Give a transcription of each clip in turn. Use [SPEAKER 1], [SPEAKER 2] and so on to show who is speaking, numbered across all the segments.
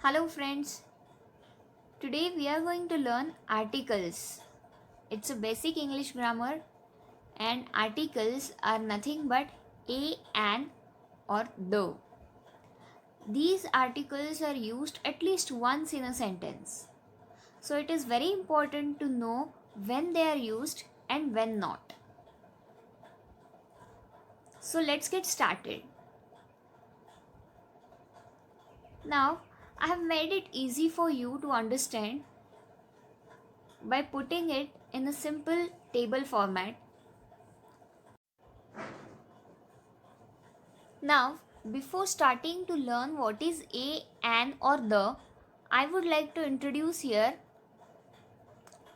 [SPEAKER 1] Hello friends, today we are going to learn articles. It's a basic English grammar and articles are nothing but a, an or the. These articles are used at least once in a sentence. So it is very important to know when they are used and when not. So let's get started. Now I have made it easy for you to understand by putting it in a simple table format. Now, before starting to learn what is a, an or the, I would like to introduce here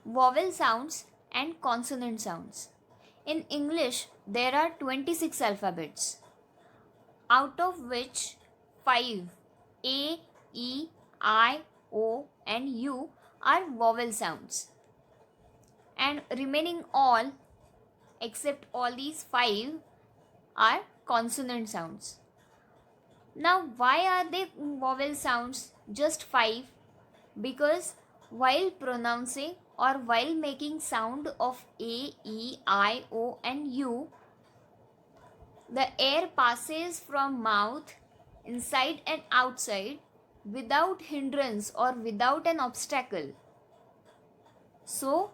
[SPEAKER 1] vowel sounds and consonant sounds. In English, there are 26 alphabets, out of which 5 A, E, I, O and U are vowel sounds. And remaining all except all these 5 are consonant sounds. Now, why are they vowel sounds just 5? Because while pronouncing or while making sound of A, E, I, O and U, the air passes from mouth inside and outside without hindrance or without an obstacle. So,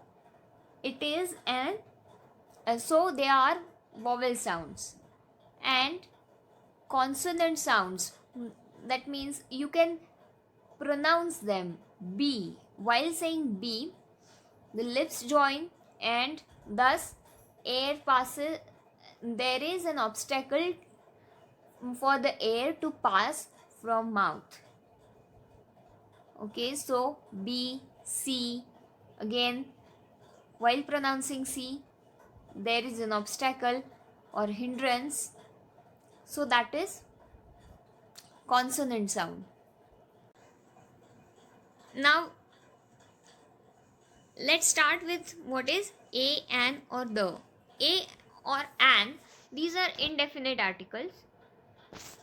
[SPEAKER 1] it is so they are vowel sounds. And consonant sounds, that means you can pronounce them B. While saying B, the lips join and thus air passes. There is an obstacle for the air to pass from mouth. Okay, so B, C. Again, while pronouncing C, there is an obstacle or hindrance. So that is consonant sound. Now, let's start with what is a, an or the. A or an, these are indefinite articles.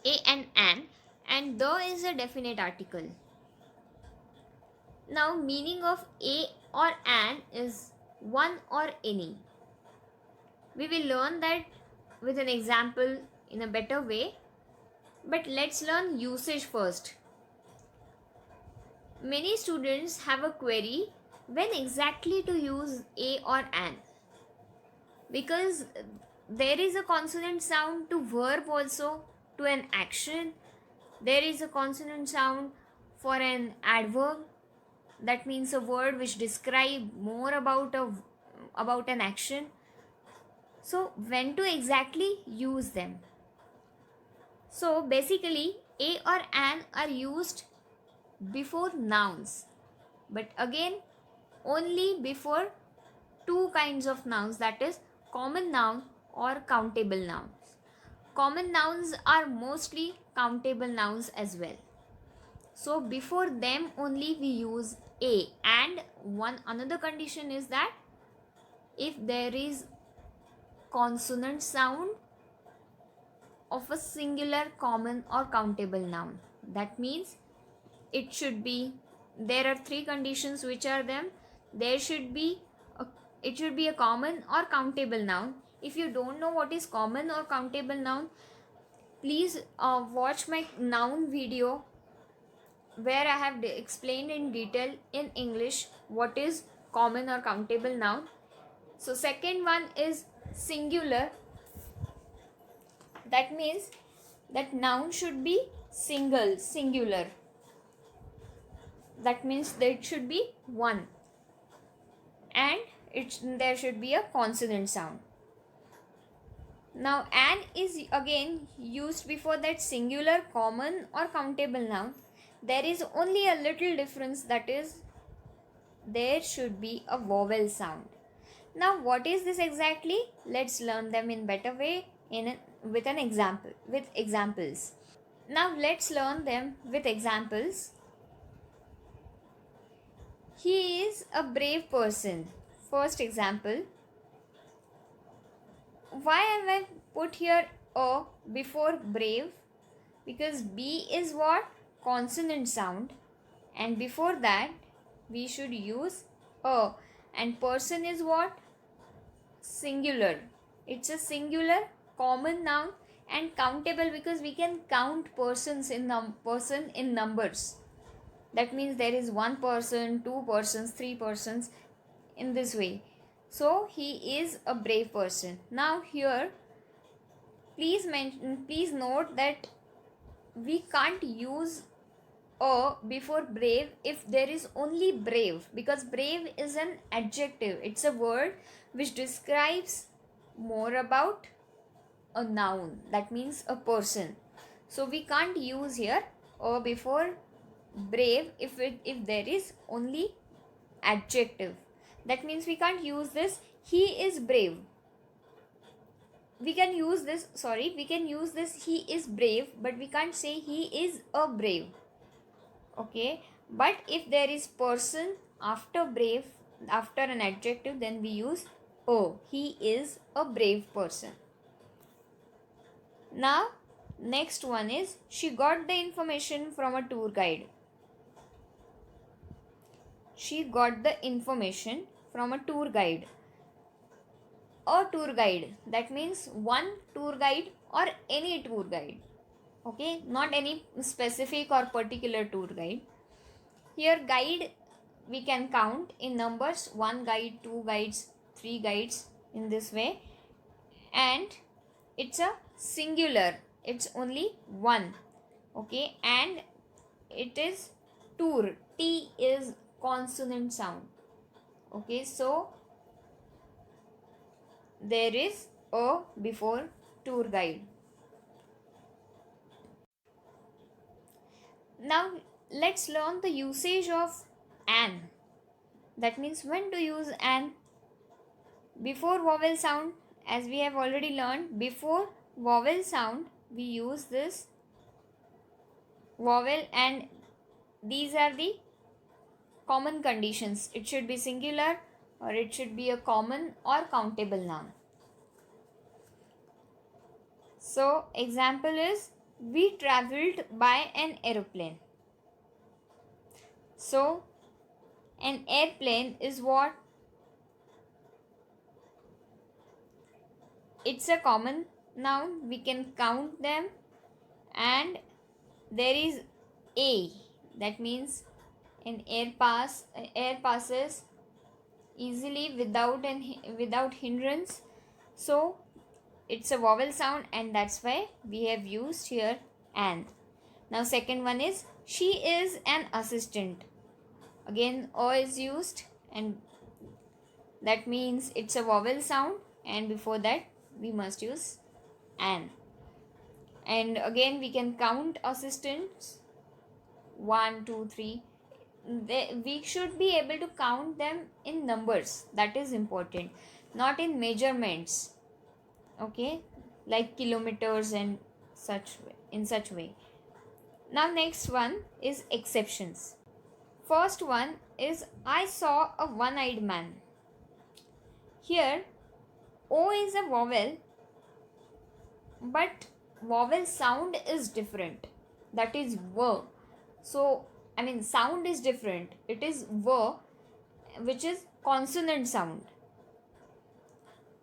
[SPEAKER 1] A and an, and the is a definite article. Now, meaning of a or an is one or any. We will learn that with an example in a better way, but let's learn usage first. Many students have a query when exactly to use a or an, because there is a consonant sound to verb also, to an action. There is a consonant sound for an adverb, that means a word which describe more about an action. So when to exactly use them? So basically a or an are used before nouns, but again only before two kinds of nouns, that is common noun or countable nouns. Common nouns are mostly countable nouns as well. So before them only we use a, and one another condition is that if there is consonant sound of a singular common or countable noun, that means it should be, there are three conditions which are them. There should be it should be a common or countable noun. If you don't know what is common or countable noun, please watch my noun video where I have explained in detail in English what is common or countable noun. So second one is singular. That means that noun should be singular. That means that it should be one, and there should be a consonant sound. Now an is again used before that singular, common or countable noun. There is only a little difference, that is there should be a vowel sound. Now what is this exactly? Let's learn them in better way with examples. Now let's learn them with examples. He is a brave person. First example. Why have I put here a before brave? Because B is what? Consonant sound. and before that we should use a. And person is what? Singular. It's a singular common noun and countable, because we can count persons in person in numbers. That means there is one person, two persons, three persons, in this way. So he is a brave person. Now here please note that we can't use a before brave if there is only brave, because brave is an adjective. It's a word which describes more about a noun, that means a person. So we can't use here a before brave if there is only adjective. That means we can't use this he is brave. We can use this he is brave, but we can't say he is a brave. Okay, but if there is person after brave, after an adjective, then we use oh, he is a brave person. Now next one is she got the information from a tour guide. She got the information from a tour guide. A tour guide, that means one tour guide or any tour guide. Okay, not any specific or particular tour guide. Here guide we can count in numbers, one guide, two guides, three guides, in this way. And it's a singular, it's only one. Okay, and it is tour, T is consonant sound. Okay, so there is a before tour guide. Now let's learn the usage of an. That means when to use an. Before vowel sound, as we have already learned, before vowel sound we use this vowel, and these are the common conditions. It should be singular, or it should be a common or countable noun. So example is we traveled by an aeroplane. So an airplane is what? It's a common noun, we can count them, and there is a, that means an air passes easily without hindrance. So it's a vowel sound, and that's why we have used here an. Now second one is she is an assistant. Again o is used, and that means it's a vowel sound, and before that we must use an. And again we can count assistants, 1 2 3. We should be able to count them in numbers, that is important, not in measurements. Okay, like kilometers and such way. Now next one is exceptions. First one is I saw a one-eyed man. Here o is a vowel, but vowel sound is different, that is v. So sound is different, it is v, which is consonant sound.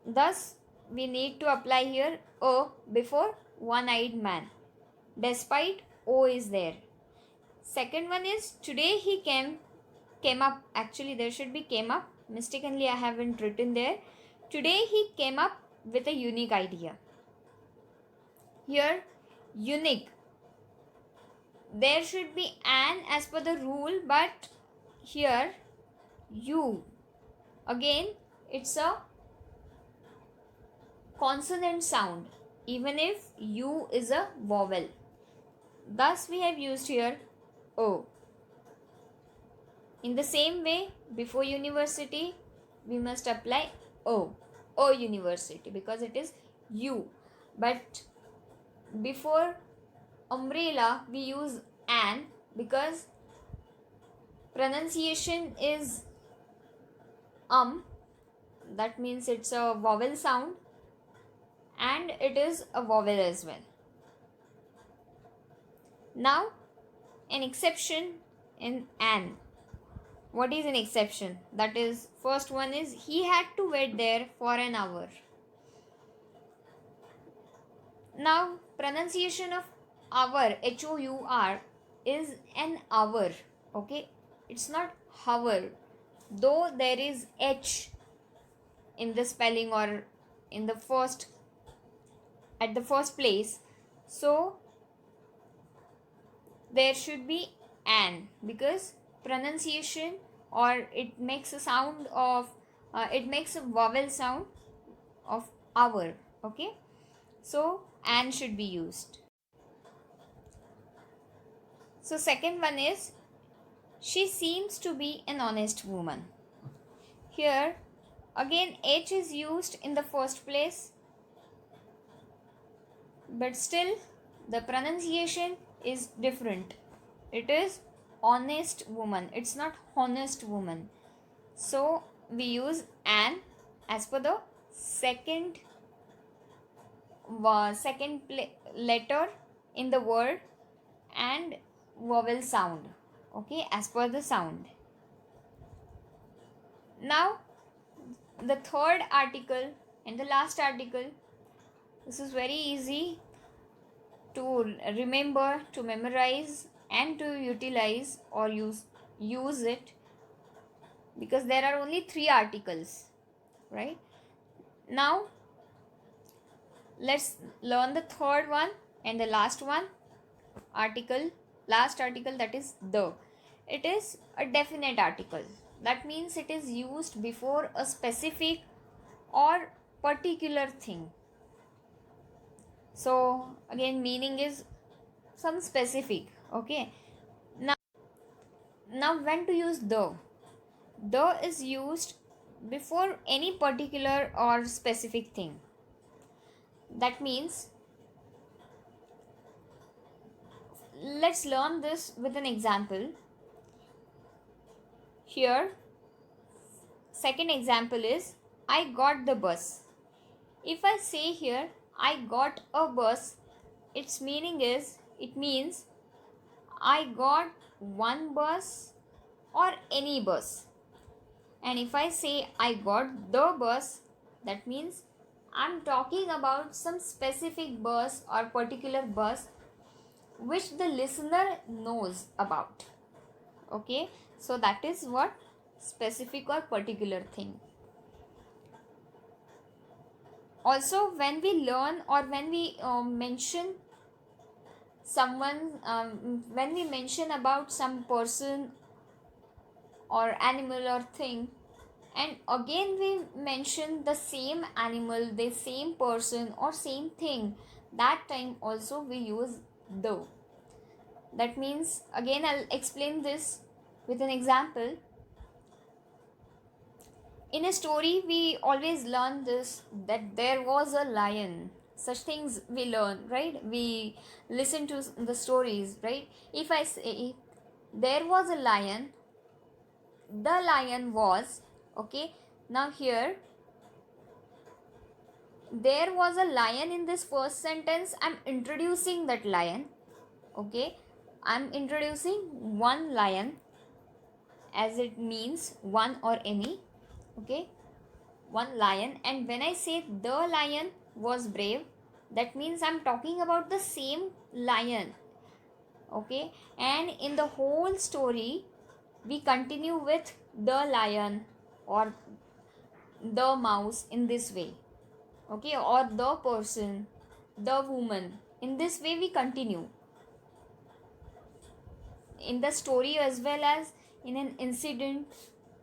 [SPEAKER 1] Thus we need to apply here a before one-eyed man, despite o is there. Second one is today he came up. Actually there should be came up, mistakenly I haven't written there. Today he came up with a unique idea. Here unique, there should be an as per the rule, but here you, again it's a consonant sound even if u is a vowel. Thus we have used here o. In the same way, before university we must apply o university, because it is u. But before umbrella we use an, because pronunciation is that means it's a vowel sound, and it is a vowel as well. Now an exception in an. What is an exception? That is, first one is he had to wait there for an hour. Now, pronunciation of hour, Hour, is an hour. Okay, it's not hour, though there is H in the spelling or in the first at the first place, so there should be an, because pronunciation, or it makes a sound of it makes a vowel sound of hour. Okay, so an should be used. So second one is she seems to be an honest woman. Here again H is used in the first place, but still the pronunciation is different. It is honest woman, it's not honest woman. So we use an as per the second letter in the word and vowel sound. Okay, as per the sound. Now the third article and the last article, this is very easy to remember, to memorize, and to utilize or use it, because there are only 3 articles, right? Now let's learn the third one and the last article, that is the. It is a definite article. That means it is used before a specific or particular thing. So again meaning is some specific. Okay, now when to use the is used before any particular or specific thing. That means, let's learn this with an example. Here second example is I got the bus. If I say here I got a bus, its meaning is, it means I got one bus or any bus. And if I say I got the bus, that means I'm talking about some specific bus or particular bus which the listener knows about. Okay, so that is what specific or particular thing. Also, when we learn or when we mention someone, when we mention about some person or animal or thing, and again we mention the same animal, the same person or same thing, that time also we use the. That means, again I'll explain this with an example. In a story we always learn this, that there was a lion. Such things we learn, right? We listen to the stories, right? If I say there was a lion, the lion was, okay, now here there was a lion in this first sentence, I'm introducing that lion. Okay, I'm introducing one lion, as it means one or any. Okay, one lion. And when I say the lion was brave, that means I'm talking about the same lion. Okay, and in the whole story we continue with the lion or the mouse in this way. Okay, or the person, the woman, in this way we continue in the story as well as in an incident.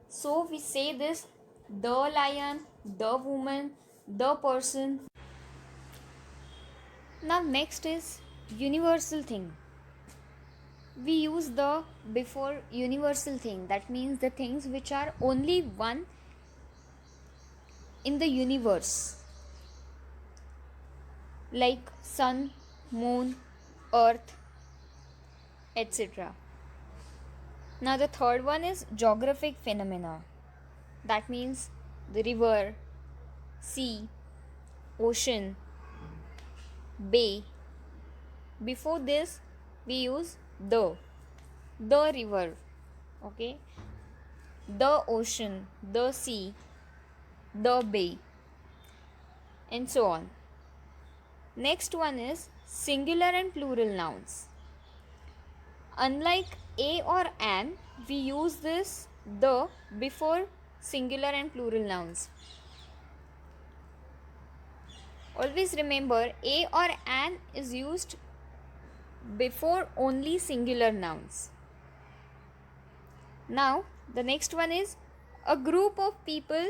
[SPEAKER 1] So we say this: the lion, the woman, the person. Now next is universal thing. We use the before universal thing. That means the things which are only one in the universe, like sun, moon, earth, etc. Now the third one is geographic phenomena. That means the river, sea, ocean, bay. Before this we use the river, Okay, the ocean, the sea, the bay, and so on. Next one is singular and plural nouns. Unlike a or an, we use this the before singular and plural nouns. Always remember, a or an is used before only singular nouns. Now, the next one is a group of people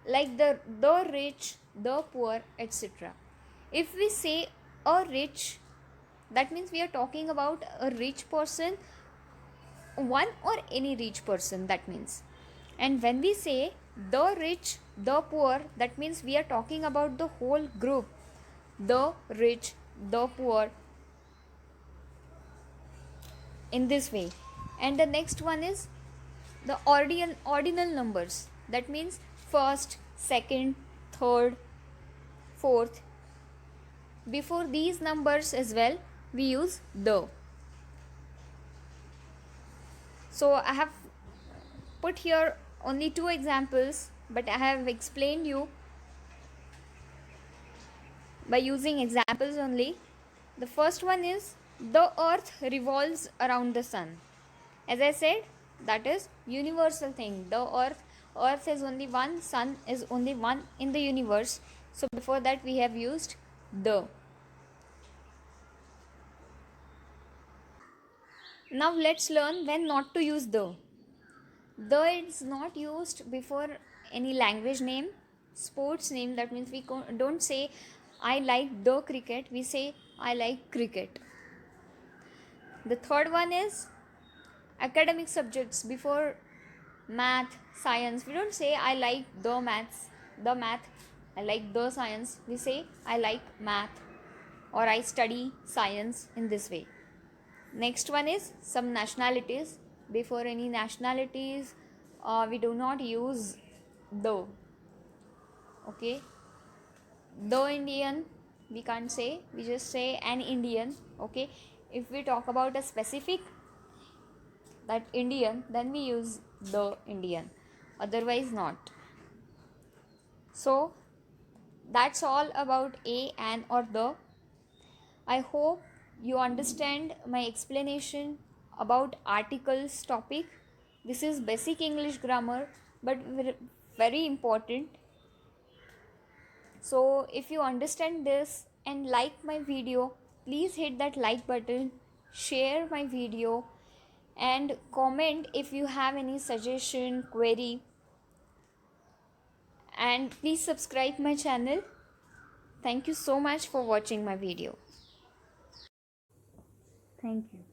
[SPEAKER 1] like the rich, the poor, etc. If we say a rich, that means we are talking about a rich person, one or any rich person, that means. And when we say the rich, the poor, that means we are talking about the whole group, the rich, the poor, in this way. And the next one is the ordinal numbers, that means first, second, third, fourth. Before these numbers as well, we use the. So I have put here only two examples, but I have explained you by using examples only. The first one is the earth revolves around the sun. As I said, that is universal thing. The earth is only one, sun is only one in the universe. So before that we have used the. Now let's learn when not to use the. The is not used before any language name, sports name. That means we don't say I like the cricket, we say I like cricket. The third one is academic subjects. Before math, science, we don't say I like the math, I like the science. We say I like math or I study science in this way. Next one is some nationalities. Before any nationalities, we do not use the. Okay, the Indian we can't say, we just say an Indian. Okay, if we talk about a specific, that Indian, then we use the Indian, otherwise not. So that's all about a, an, or the. I hope you understand my explanation about articles topic. This is basic English grammar, but very important. So if you understand this and like my video, please hit that like button, share my video, and comment if you have any suggestion, query, and please subscribe my channel. Thank you so much for watching my video. Thank you.